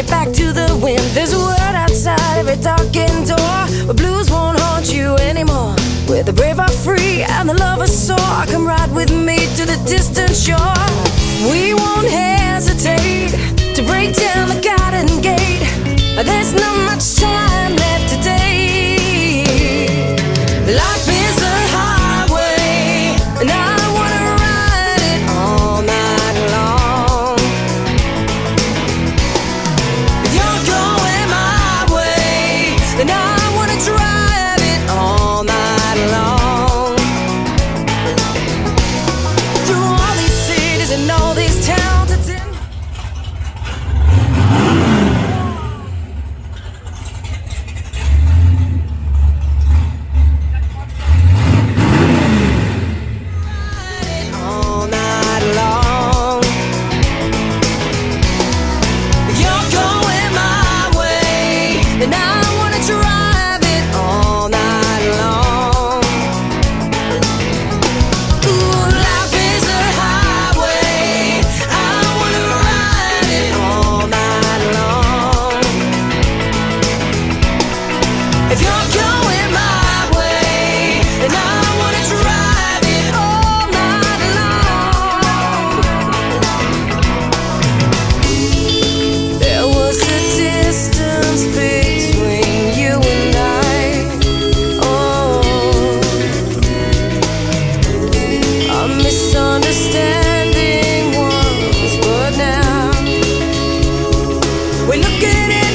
your back to the wind. There's a word outside every darkened door, where blues won't haunt you anymore, where the brave are free and the lovers soar. Come ride with me to the distant shore. We won't hesitate to break down the garden gate. There's not much time left today. Life is a highway, and I wanna ride it all night long. If you're going my way, then I wanna drive it all night long. Through all these cities and all these towns, it's in all night long. If you're going my way, then I wanna drive it all night long. Ooh, life is a highway, I wanna ride it all night long. If you're going my way, then I wanna drive it all night long. There was a distance between you and I. Oh, a misunderstanding once, but now we're looking at